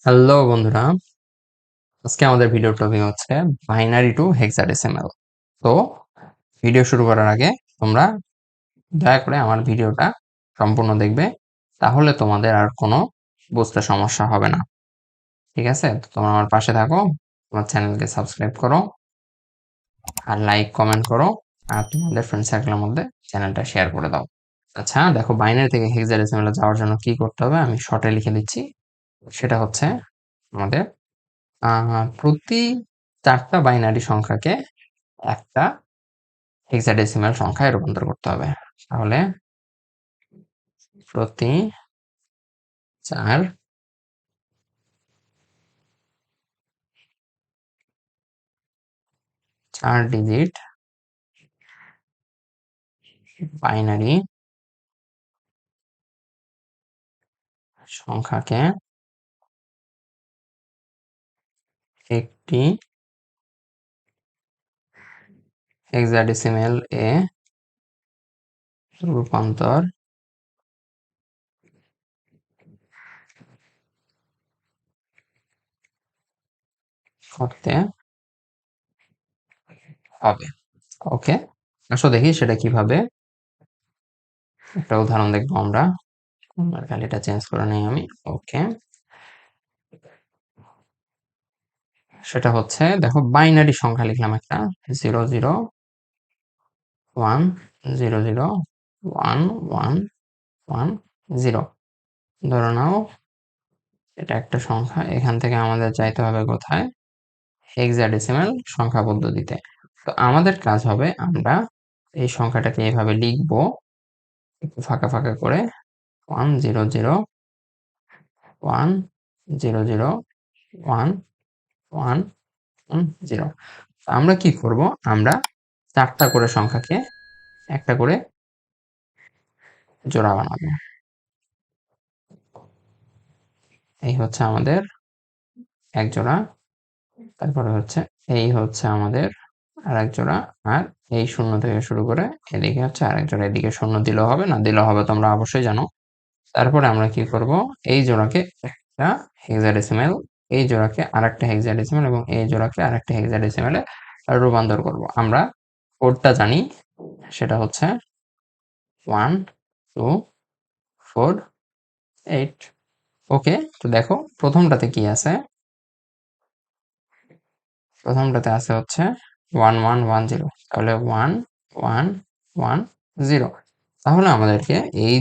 Hello বন্ধুরা, আজকে আমাদের ভিডিও টপিক হচ্ছে বাইনারি টু হেক্সাডেসিমাল। তো ভিডিও শুরু করার আগে তোমরা দয়া করে আমার ভিডিওটা সম্পূর্ণ দেখবে, তাহলে তোমাদের আর কোনো বুঝতে সমস্যা হবে না। ঠিক আছে? তো তোমরা আমার পাশে থাকো, তোমার চ্যানেলকে সাবস্ক্রাইব করো, আর লাইক কমেন্ট করো, আর তোমাদের ফ্রেন্ড সার্কেলের মধ্যে চ্যানেলটা শেয়ার করে দাও। আচ্ছা দেখো, বাইনারি থেকে হেক্সাডেসিমালে যাওয়ার জন্য কি করতে হবে আমি শর্টে লিখে দিচ্ছি। সেটা হচ্ছে আমাদের প্রতি 4টা বাইনারি সংখ্যাকে একটা হেক্সাডেসিমাল সংখ্যায় রূপান্তর করতে হবে। তাহলে প্রতি 4 ডিজিট বাইনারি সংখ্যাকে একটি হেক্সাডেসিমাল এ রূপান্তর করতে হবে। ওকে, আসো দেখি সেটা কিভাবে। একটা উদাহরণ দেখবো আমরা। কালিটা চেঞ্জ করে নেই আমি। ওকে, সেটা হচ্ছে দেখো, বাইনারি সংখ্যা লিখলাম একটা 001011110। ধরে নাও এটা একটা সংখ্যা, এখান থেকে আমাদের যাইতে হবে কোথায়? হেক্সাডেসিমাল সংখ্যা পদ্ধতিতে। তো আমাদের কাজ হবে, আমরা এই সংখ্যাটাকে এভাবে লিখবো, একটু ফাঁকা ফাঁকা করে, 10010101110। আমরা কি করব? আমরা 4টা করে সংখ্যাকে একটা করে জোড়া বানাবো। এই হচ্ছে আমাদের এক জোড়া, তারপরে হচ্ছে এই হচ্ছে আমাদের আরেক জোড়া, আর এই শূন্য থেকে শুরু করে এদিকে হচ্ছে আরেক জোড়া। এদিকে শূন্য দিলেও হবে, না দিলেও হবে, তোমরা অবশ্যই জানো। তারপরে আমরা কি করব? এই জোড়াকে একটা হেক্সাডেসিমাল, এই জোড়াকে আরেকটা হেক্সাডেসিমাল এবং এই জোড়াকে আরেকটা হেক্সাডেসিমালে রূপান্তর করব। আমরা কোডটা জানি, সেটা হচ্ছে 1248। ওকে, তো দেখো প্রথমটাতে কি আছে? প্রথমটাতে আছে হচ্ছে 1110, তাহলে 1110। তাহলে আমাদেরকে এই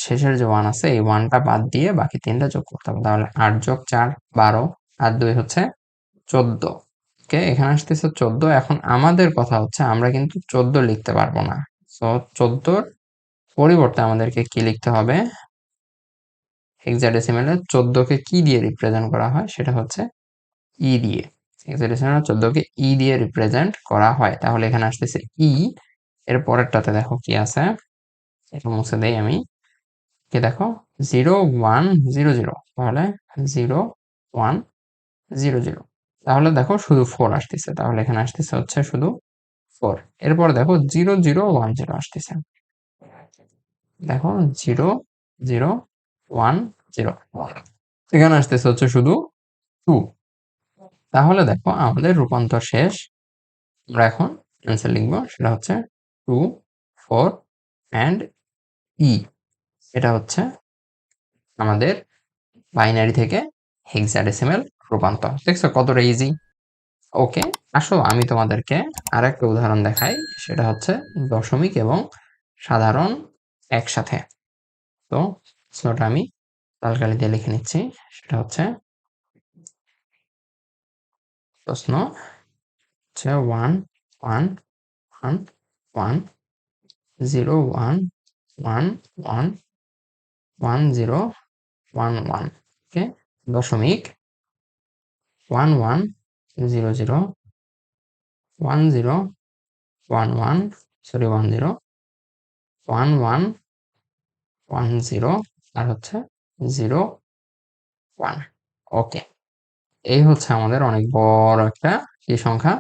শেষের যে 1 আছে, এই 1টা বাদ দিয়ে বাকি 3টা যোগ করতে হবে। তাহলে 8 যোগ 4 12, আর 2 হচ্ছে 14। ওকে, এখানে আসতেছে 14। এখন আমাদের কথা হচ্ছে আমরা কিন্তু 14 লিখতে পারবো না। সো 14 পরিবর্তে আমাদেরকে কি লিখতে হবে? হেক্সাডেসিমালে 14 কে কি দিয়ে রিপ্রেজেন্ট করা হয়? সেটা হচ্ছে ই দিয়ে। হেক্সাডেসিমালে 14 কে ই দিয়ে রিপ্রেজেন্ট করা হয়। তাহলে এখানে আসতেছে ই। এর পরেরটাতে দেখো কি আছে, এটা মুছে দেই আমি। কি দেখো, 0100, তাহলে 0100। তাহলে দেখো শুধু 4 আসতেছে, তাহলে এখানে আসতেছে হচ্ছে শুধু 4। এরপর দেখো 0010 আসতেছে, দেখো 0010, এখানে আসতেছে হচ্ছে শুধু 2। তাহলে দেখো আমাদের রূপান্তর শেষ। আমরা এখন অ্যান্সার লিখবো, সেটা হচ্ছে 2 4 অ্যান্ড ই। এটা হচ্ছে আমাদের বাইনারি থেকে হেক্সাডেসিমাল রূপান্তর। দেখছো কতটা ইজি? ওকে, আসো আমি তোমাদেরকে আরেকটা উদাহরণ দেখাই। সেটা হচ্ছে দশমিক এবং সাধারণ একসাথে। তো প্রশ্নটা আমি লাল কালি দিয়ে লিখে নিচ্ছি। সেটা হচ্ছে প্রশ্ন হচ্ছে 1111101111, ওকে, দশমিক 11001011, সরি 1110 আর হচ্ছে 01। ওকে, এই হচ্ছে আমাদের অনেক বড় একটা কি সংখ্যা?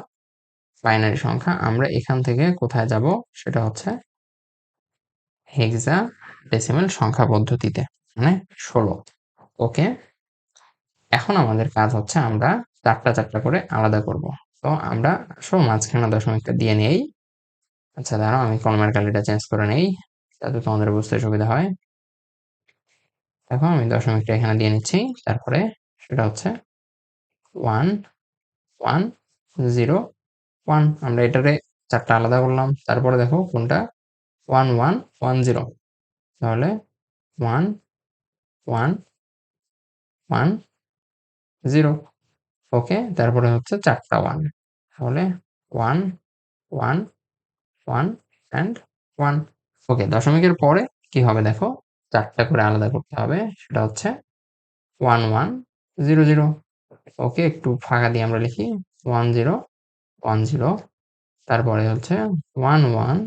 বাইনারি সংখ্যা। আমরা এখান থেকে কোথায় যাব? সেটা হচ্ছে হেক্সাডেসিমাল সংখ্যা পদ্ধতিতে, মানে 16। ওকে, এখন আমাদের কাজ হচ্ছে আমরা চারটা চারটা করে আলাদা করব। তো আমরা মাঝখানে দশমিকটা দিয়ে নেই। আচ্ছা দাঁড়াও, আমি কলমের কালিটা চেঞ্জ করে নেই যাতে তোমাদের বুঝতে সুবিধা হয়। এখন আমি দশমিকটা এখানে দিয়ে নিচ্ছি, তারপরে সেটা হচ্ছে 1 1 0 1। আমরা এটারে চারটা আলাদা করলাম, তারপরে দেখো কোনটা 1 1 1 0, তাহলে 1 1 1 0। ওকে, তারপরে হচ্ছে চারটা 1, তাহলে 1 1 1 and 1। ওকে, দশমিকের পরে কি হবে দেখো, চারটা করে আলাদা করতে হবে, সেটা হচ্ছে 1 1 0 0। ওকে, একটু ফাঁকা দিয়ে আমরা লিখি 1 0 1 0, তারপরে হচ্ছে 1 1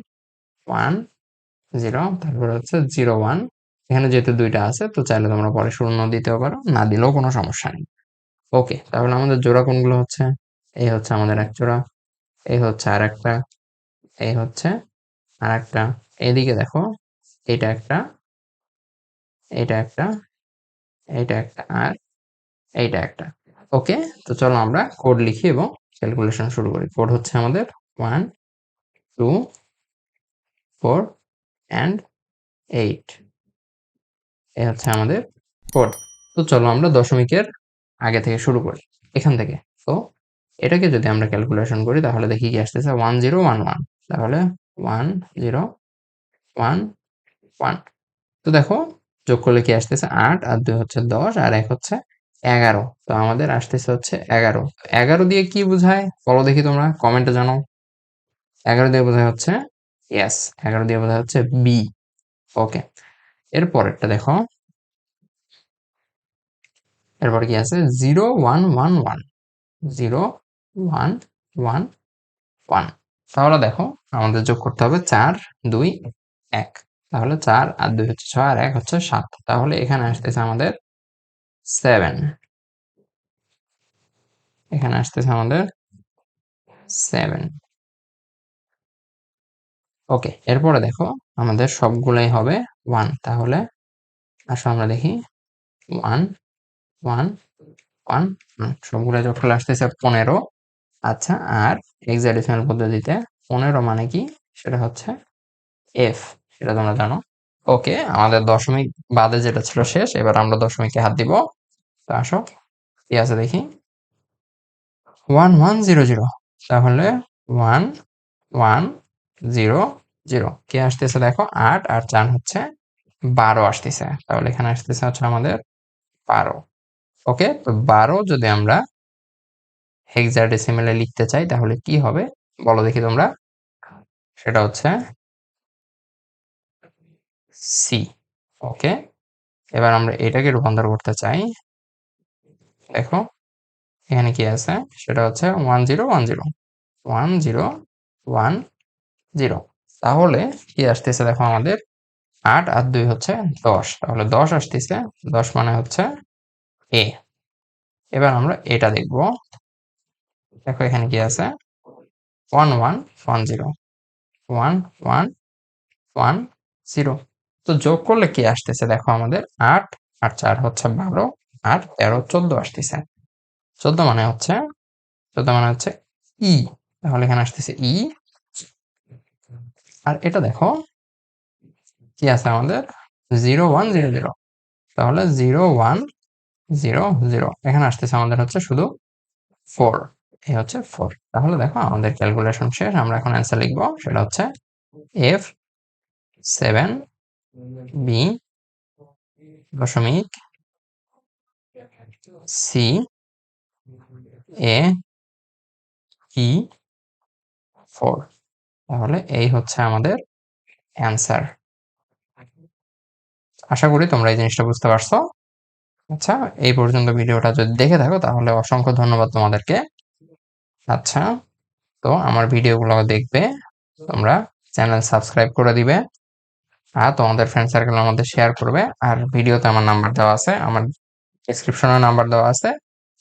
1 0, তারপরে হচ্ছে 0 1। এখানে যেহেতু দুইটা আছে তো চাইলে তোমরা পরে শূন্য দিতেও পারো, না দিলেও কোনো সমস্যা নেই। ওকে, তাহলে আমাদের জোড়া কোনগুলো হচ্ছে, এই হচ্ছে আমাদের এক জোড়া, এই হচ্ছে আর একটা, এই হচ্ছে আর একটা। এইদিকে দেখো, এটা একটা, এটা একটা, এইটা একটা, আর এইটা একটা। ওকে, তো চলো আমরা কোড লিখি এবং ক্যালকুলেশন শুরু করি। কোড হচ্ছে আমাদের 1 2 4 and 8, এই হচ্ছে আমাদের কোড। তো চলো আমরা দশমিকের আগে থেকে শুরু করি, এখান থেকে। তো এটাকে যদি আমরা ক্যালকুলেশন করি তাহলে দেখি কি আসতেছে 1 0 1 1, তাহলে 1 0 1 1। তো দেখো যোগ করলে কি আসতেছে 8, আর 2 হচ্ছে 10, আর 1 হচ্ছে 11। তো আমাদের আসতেছে হচ্ছে 11। 11 দিয়ে কি বোঝায় বলো দেখি, তোমরা কমেন্টে জানাও। 11 দিয়ে বোঝায় হচ্ছে ইয়েস, 11 দিয়ে বোঝায় হচ্ছে বি। ওকে, এরপরেরটা দেখো, এরপর কি আছে 0 1 1 1 0 1 1 1। তাহলে দেখো আমাদের যোগ করতে হবে 4 2 1, তাহলে 4 আর 2 হচ্ছে 6, আর 1 হচ্ছে 7, তাহলে এখানে আসতেছে আমাদের 7। এখানে আসতেছে আমাদের 7। ওকে, এরপরে দেখো আমাদের সবগুলাই হবে 1, তাহলে আসো আমরা দেখি 1 1 1 1, সবগুলো যোগ করলে আসতেছে 15। আচ্ছা, আর হেক্সাডেসিমাল পদ্ধতিতে 15 মানে কি, সেটা হচ্ছে এফ, সেটা তোমরা জানো। ওকে, আমাদের দশমিক বাদে যেটা ছিল শেষ, এবার আমরা দশমিকে হাত দিব। তো আসো কি আছে দেখি, 1 1 0 0, তাহলে 1 1 0 0 কি আসতেছে দেখো 8, আর 4 হচ্ছে 12 আসতেছে, তাহলে এখানে আসতেছে হচ্ছে আমাদের 12। ওকে, তো 12 যদি আমরা হেক্সাডেসিমেলে লিখতে চাই তাহলে কি হবে বলো দেখি তোমরা, সেটা হচ্ছে সি। ওকে, এবার আমরা এটাকে রূপান্তর করতে চাই। দেখো এখানে কি আছে, সেটা হচ্ছে 1 0 1 0 1 0 1 0, তাহলে কি আসতেছে দেখো আমাদের 8 আর 2 হচ্ছে 10, তাহলে 10 আসতেছে, 10 মানে হচ্ছে এ। এবার আমরা এটা দেখব। দেখো এখানে কি আছে 1 1 1 0 1 1 1 0। তো যোগ করলে কি আসতেছে দেখো আমাদের 8 আর 4 হচ্ছে 12, আর 13 14 আসতেছে। 14 মানে হচ্ছে 14 মানে হচ্ছে ই, তাহলে এখানে আসতেছে ই। আর এটা দেখো কি আছে আমাদের 0 1 0 0, তাহলে 0 1 0 0, এখানে আসতেছে আমাদের হচ্ছে শুধু 4, এই হচ্ছে 4। তাহলে দেখো আমাদের ক্যালকুলেশন শেষ, আমরা এখন অ্যান্সার লিখবো, সেটা হচ্ছে এফ 7 বি দশমিক সি এ ই 4। তাহলে এই হচ্ছে আমাদের অ্যান্সার। আশা করি তোমরা এই জিনিসটা বুঝতে পারছো। আচ্ছা, এই পর্যন্ত ভিডিওটা যদি দেখে থাকো তাহলে অসংখ্য ধন্যবাদ তোমাদেরকে। আচ্ছা, তো আমার ভিডিওগুলো দেখবে, তোমরা চ্যানেল সাবস্ক্রাইব করে দিবে, আর তোমাদের ফ্রেন্ড সার্কেলের মধ্যে শেয়ার করবে। আর ভিডিওতে আমার নাম্বার দেওয়া আছে, আমার ডেসক্রিপশনে নাম্বার দেওয়া আছে,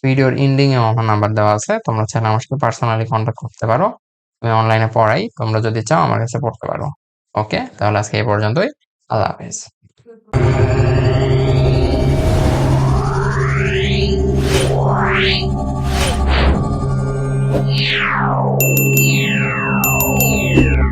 ভিডিওর এন্ডিং এও আমার নাম্বার দেওয়া আছে, তোমরা চাইলে আমার সাথে পার্সোনালি কন্ট্যাক্ট করতে পারো। আমি অনলাইনে পড়াই, তোমরা যদি চাও আমার কাছে পড়তে পারো। ওকে, তাহলে আজকে এই পর্যন্তই। আল্লাহ হাফেজ।